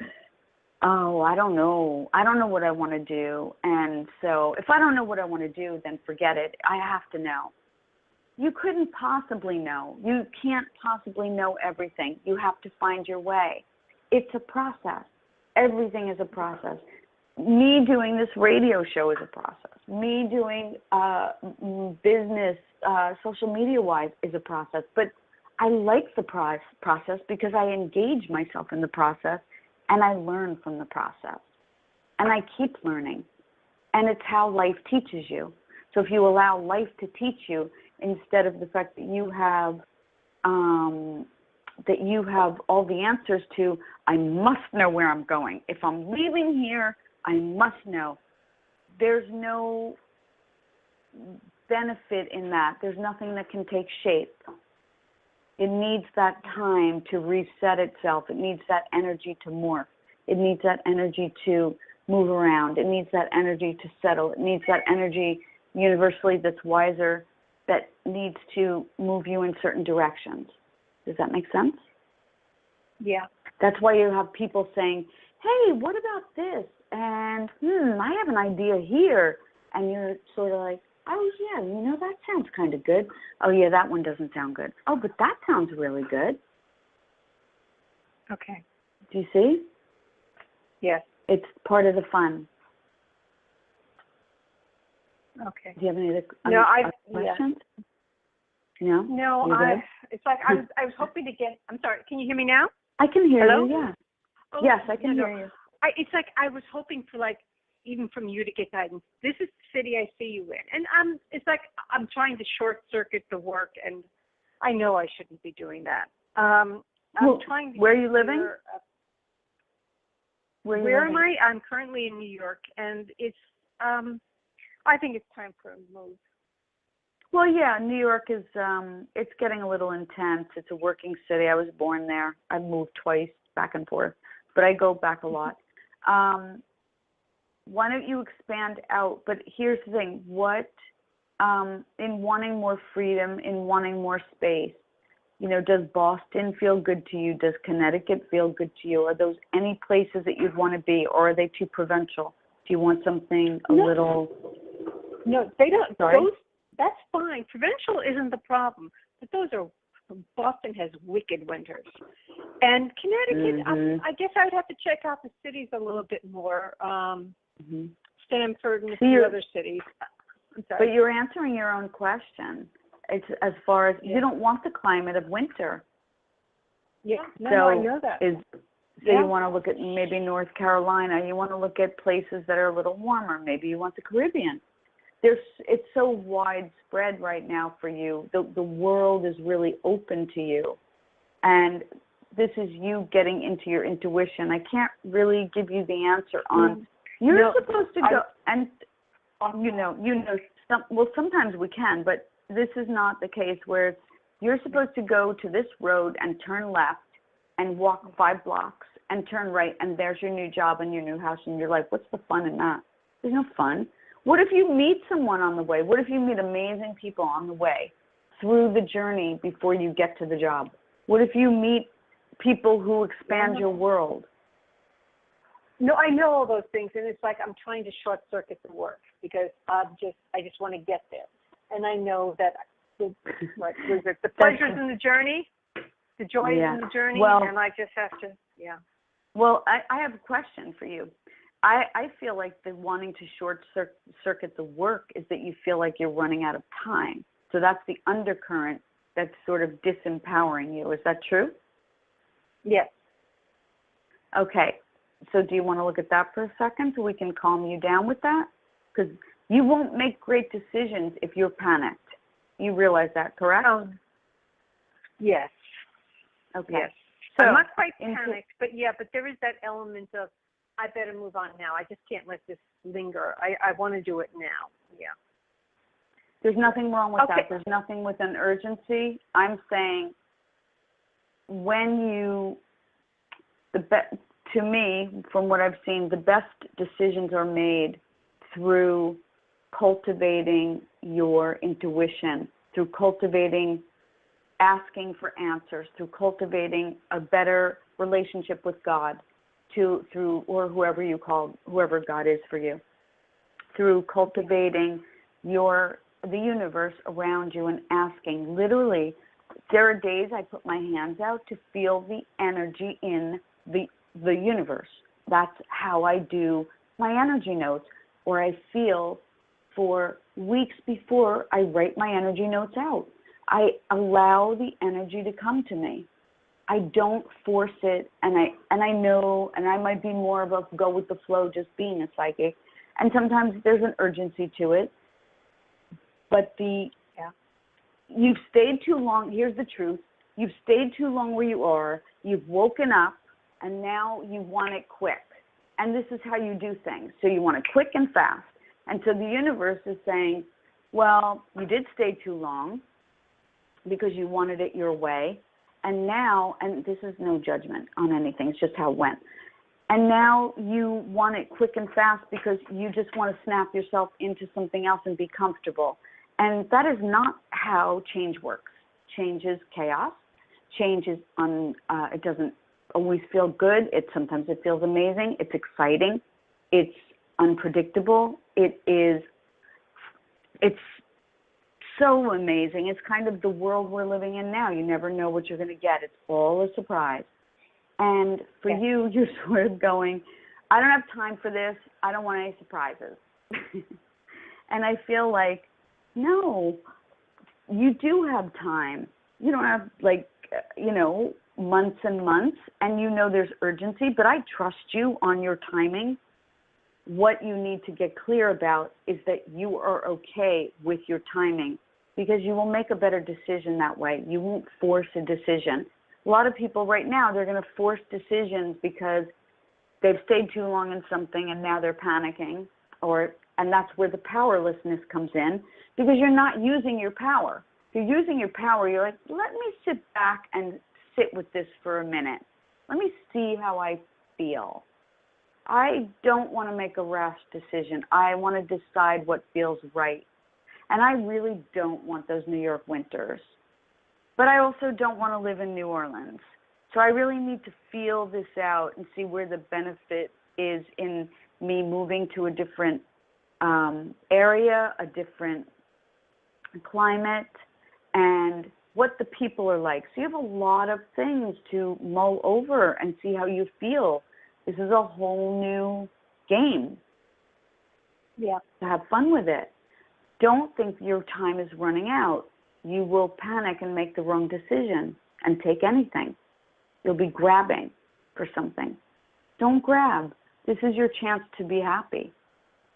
Speaker 2: oh, I don't know what I want to do. And so if I don't know what I want to do, then forget it. I have to know. You couldn't possibly know. You can't possibly know everything. You have to find your way. It's a process. Everything is a process. Me doing this radio show is a process. Me doing business, social media-wise, is a process. But I like the process because I engage myself in the process, and I learn from the process. And I keep learning. And it's how life teaches you. So if you allow life to teach you, instead of the fact that you have all the answers to, I must know where I'm going. If I'm leaving here, I must know. There's no benefit in that. There's nothing that can take shape. It needs that time to reset itself. It needs that energy to morph. It needs that energy to move around. It needs that energy to settle. It needs that energy universally that's wiser, that needs to move you in certain directions. Does that make sense?
Speaker 7: Yeah.
Speaker 2: That's why you have people saying, hey, what about this? And, I have an idea here. And you're sort of like, oh, yeah, that sounds kind of good. Oh, yeah, that one doesn't sound good. Oh, but that sounds really good.
Speaker 7: Okay.
Speaker 2: Do you see?
Speaker 7: Yes.
Speaker 2: It's part of the fun.
Speaker 7: Okay.
Speaker 2: Do you have any other questions?
Speaker 7: Yeah.
Speaker 2: No?
Speaker 7: It's like I was hoping to get, I'm sorry, can you hear me now?
Speaker 2: I can hear
Speaker 7: Hello?
Speaker 2: you, yeah.
Speaker 7: Oh,
Speaker 2: yes, I can hear you.
Speaker 7: It's like I was hoping for, like, even from you to get guidance. This is the city I see you in. And it's like I'm trying to short circuit the work, and I know I shouldn't be doing that. I'm trying to.
Speaker 2: Where are you living?
Speaker 7: Where am I? I'm currently in New York, and it's, I think it's time for a move.
Speaker 2: Well, yeah, New York is, it's getting a little intense. It's a working city. I was born there. I've moved twice back and forth, but I go back a lot. Why don't you expand out? But here's the thing. What, in wanting more freedom, in wanting more space, does Boston feel good to you? Does Connecticut feel good to you? Are those any places that you'd want to be, or are they too provincial? Do you want something a little?
Speaker 7: No, they don't.
Speaker 2: Sorry?
Speaker 7: That's fine. Provincial isn't the problem, but Boston has wicked winters. And Connecticut, I guess I would have to check out the cities a little bit more. Stamford and a few other cities. I'm sorry.
Speaker 2: But you're answering your own question. It's as far as you don't want the climate of winter.
Speaker 7: Yeah, no, I know that.
Speaker 2: You want to look at maybe North Carolina. You want to look at places that are a little warmer. Maybe you want the Caribbean. It's so widespread right now for you. The world is really open to you. And this is you getting into your intuition. I can't really give you the answer on, you're supposed to go, and sometimes we can, but this is not the case where you're supposed to go to this road and turn left and walk 5 blocks and turn right, and there's your new job and your new house, and you're like, what's the fun in that? There's no fun. What if you meet someone on the way? What if you meet amazing people on the way through the journey before you get to the job? What if you meet people who expand your world?
Speaker 7: No, I know all those things, and it's like I'm trying to short circuit the work because I just want to get there, and I know that the pleasures in the journey, the joys in the journey, and I just have to,
Speaker 2: Well, I have a question for you. I feel like the wanting to short circuit the work is that you feel like you're running out of time. So that's the undercurrent that's sort of disempowering you. Is that true?
Speaker 7: Yes.
Speaker 2: Okay. So do you want to look at that for a second so we can calm you down with that? Because you won't make great decisions if you're panicked. You realize that, correct?
Speaker 7: Yes.
Speaker 2: Okay.
Speaker 7: Yes.
Speaker 2: So
Speaker 7: I'm not quite panicked, but there is that element of I better move on now. I just can't let this linger. I want to do it now. Yeah.
Speaker 2: There's nothing wrong with that. There's nothing with an urgency. I'm saying to me, from what I've seen, the best decisions are made through cultivating your intuition, through cultivating asking for answers, through cultivating a better relationship with God, or whoever God is for you, through cultivating the universe around you and asking. Literally, there are days I put my hands out to feel the energy in the universe. That's how I do my energy notes, or I feel for weeks before I write my energy notes out. I allow the energy to come to me. I don't force it, and I know, and I might be more of a go with the flow, just being a psychic, and sometimes there's an urgency to it. But you've stayed too long. Here's the truth: you've stayed too long where you are. You've woken up, and now you want it quick. And this is how you do things. So you want it quick and fast. And so the universe is saying, well, you did stay too long because you wanted it your way. And now, and this is no judgment on anything, it's just how it went. And now you want it quick and fast because you just want to snap yourself into something else and be comfortable. And that is not how change works. Change is chaos. Change is, it doesn't always feel good. Sometimes it feels amazing. It's exciting. It's unpredictable. It's so amazing. It's kind of the world we're living in now. You never know what you're going to get. It's all a surprise. And for you, you're sort of going, I don't have time for this. I don't want any surprises. And I feel like, no, you do have time. You don't have months and months, and there's urgency, but I trust you on your timing. What you need to get clear about is that you are okay with your timing, because you will make a better decision that way. You won't force a decision. A lot of people right now, they're going to force decisions because they've stayed too long in something and now they're panicking, and that's where the powerlessness comes in, because you're not using your power. If you're using your power, you're like, let me sit back and sit with this for a minute. Let me see how I feel. I don't want to make a rash decision. I want to decide what feels right. And I really don't want those New York winters. But I also don't want to live in New Orleans. So I really need to feel this out and see where the benefit is in me moving to a different area, a different climate, and what the people are like. So you have a lot of things to mull over and see how you feel. This is a whole new game.
Speaker 7: Yeah.
Speaker 2: To have fun with it. Don't think your time is running out. You will panic and make the wrong decision and take anything. You'll be grabbing for something. Don't grab. This is your chance to be happy.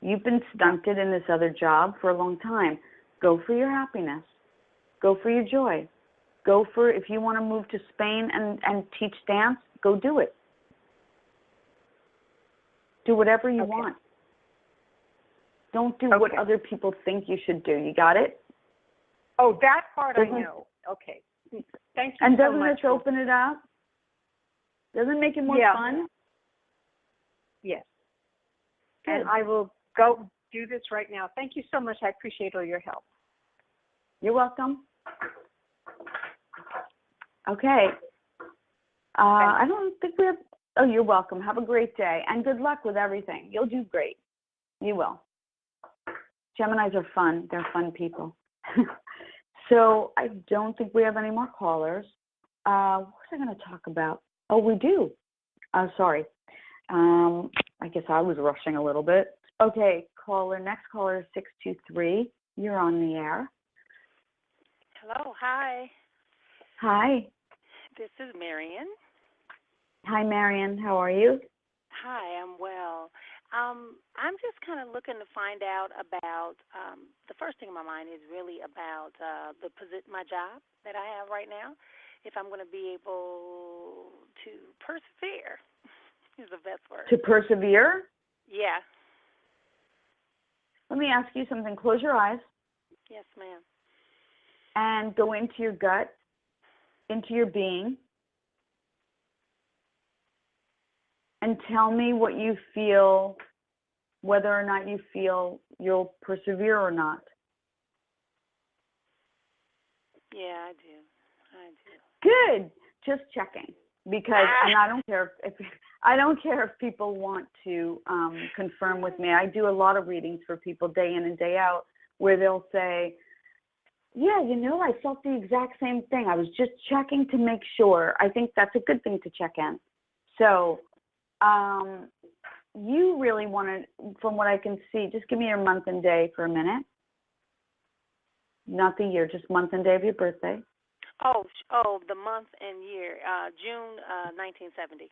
Speaker 2: You've been stunted in this other job for a long time. Go for your happiness. Go for your joy. Go for, if you want to move to Spain and teach dance, go do it. Do whatever you want. Don't do what other people think you should do. You got it?
Speaker 7: Oh, that part I know. Okay. Thank you
Speaker 2: and
Speaker 7: so
Speaker 2: doesn't
Speaker 7: much.
Speaker 2: this open it up? Doesn't it make it more
Speaker 7: Yeah.
Speaker 2: fun?
Speaker 7: Yes.
Speaker 2: Good.
Speaker 7: And I will go do this right now. Thank you so much. I appreciate all your help.
Speaker 2: You're welcome. Okay. I don't think we have, oh, you're welcome. Have a great day and good luck with everything. You'll do great. You will. Geminis are fun. They're fun people. So I don't think we have any more callers. What was I going to talk about? Oh, we do. Sorry. I guess I was rushing a little bit. Okay, next caller is 623. You're on the air.
Speaker 8: Hello, hi.
Speaker 2: Hi.
Speaker 8: This is Marion.
Speaker 2: Hi, Marion. How are you?
Speaker 8: Hi, I'm well. I'm just kind of looking to find out about, the first thing in my mind is really about my job that I have right now, if I'm going to be able to persevere is the best word.
Speaker 2: To persevere?
Speaker 8: Yeah.
Speaker 2: Let me ask you something. Close your eyes
Speaker 8: Yes, ma'am.
Speaker 2: and go into your gut, into your being, and tell me what you feel, whether or not you feel you'll persevere or not.
Speaker 8: Yeah, I do.
Speaker 2: Good. Just checking, because and I don't care if people want to confirm with me. I do a lot of readings for people day in and day out where they'll say, yeah, I felt the exact same thing. I was just checking to make sure. I think that's a good thing to check in. So you really want to, from what I can see, just give me your month and day for a minute. Not the year, just month and day of your birthday.
Speaker 8: Oh, the month and year, June 1970.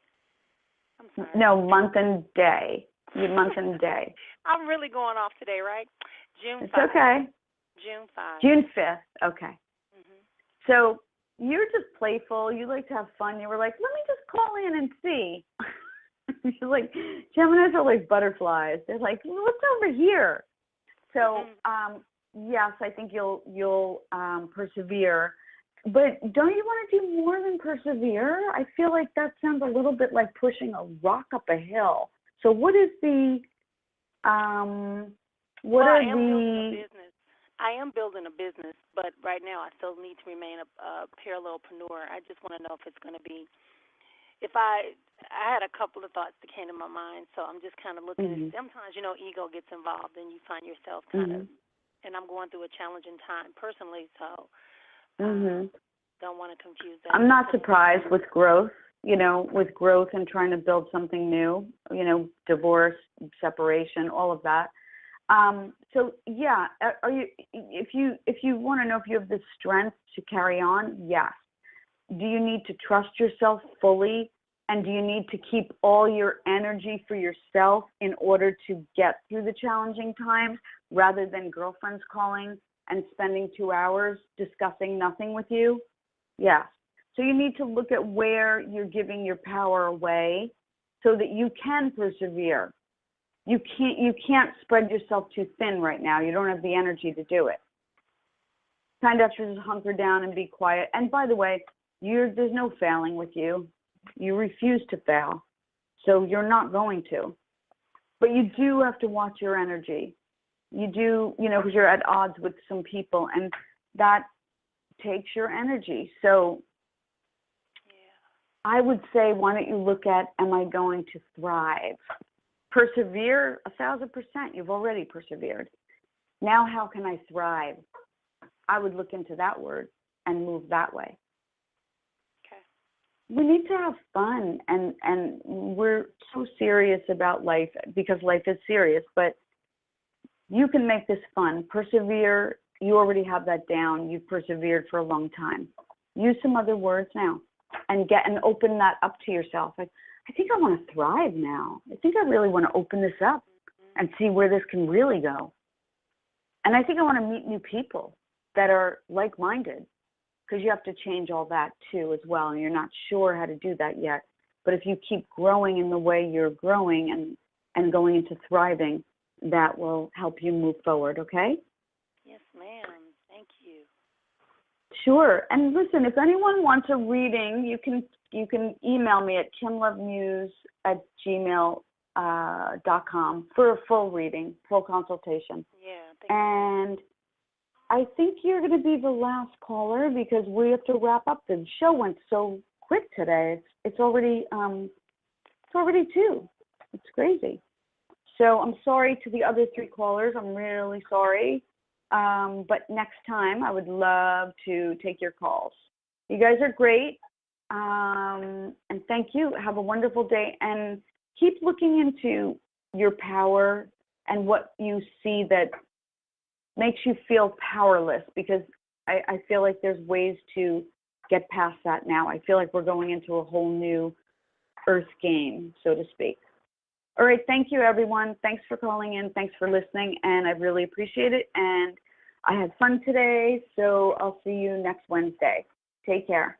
Speaker 8: I'm sorry.
Speaker 2: No, month and day. Your month and day.
Speaker 8: I'm really going off today, right? June 5th.
Speaker 2: It's okay.
Speaker 8: June 5th.
Speaker 2: June 5th. Okay.
Speaker 8: Mm-hmm.
Speaker 2: So you're just playful. You like to have fun. You were like, let me just call in and see. You're like, Geminis are like butterflies. They're like, what's over here? So, yes, I think you'll persevere. But don't you want to do more than persevere? I feel like that sounds a little bit like pushing a rock up a hill. So what is the, I
Speaker 8: am building a business, but right now I still need to remain a parallelpreneur. I just want to know if it's going to be, I had a couple of thoughts that came to my mind, so I'm just kind of looking at, sometimes, ego gets involved and you find yourself kind of, and I'm going through a challenging time personally, so don't want to confuse that.
Speaker 2: I'm not surprised with growth, and trying to build something new, divorce, separation, all of that. So yeah, if you want to know if you have the strength to carry on, yes. Do you need to trust yourself fully? And do you need to keep all your energy for yourself in order to get through the challenging times rather than girlfriends calling and spending 2 hours discussing nothing with you? Yes. So you need to look at where you're giving your power away so that you can persevere. You can't spread yourself too thin right now. You don't have the energy to do it. Kind of have to just hunker down and be quiet. And by the way, there's no failing with you. You refuse to fail. So you're not going to. But you do have to watch your energy. You do, because you're at odds with some people, and that takes your energy. So I would say, why don't you look at, am I going to thrive? Persevere, 1,000%. You've already persevered. Now, how can I thrive? I would look into that word and move that way.
Speaker 8: Okay.
Speaker 2: We need to have fun, and we're so serious about life because life is serious, but you can make this fun. Persevere. You already have that down. You've persevered for a long time. Use some other words now and open that up to yourself. I think I want to thrive now. I think I really want to open this up and see where this can really go. And I think I want to meet new people that are like-minded, because you have to change all that too as well, and you're not sure how to do that yet. But if you keep growing in the way you're growing and going into thriving, that will help you move forward, okay?
Speaker 8: Yes, ma'am. Thank you.
Speaker 2: Sure. And listen, if anyone wants a reading, you can you can email me at kimlovemuse@gmail.com for a full reading, full consultation.
Speaker 8: Yeah.
Speaker 2: And I think you're going to be the last caller because we have to wrap up. The show went so quick today. It's already 2. It's crazy. So I'm sorry to the other 3 callers. I'm really sorry. But next time, I would love to take your calls. You guys are great. And thank you. Have a wonderful day. And keep looking into your power and what you see that makes you feel powerless, because I feel like there's ways to get past that now. I feel like we're going into a whole new earth game, so to speak. All right. Thank you, everyone. Thanks for calling in. Thanks for listening. And I really appreciate it. And I had fun today. So I'll see you next Wednesday. Take care.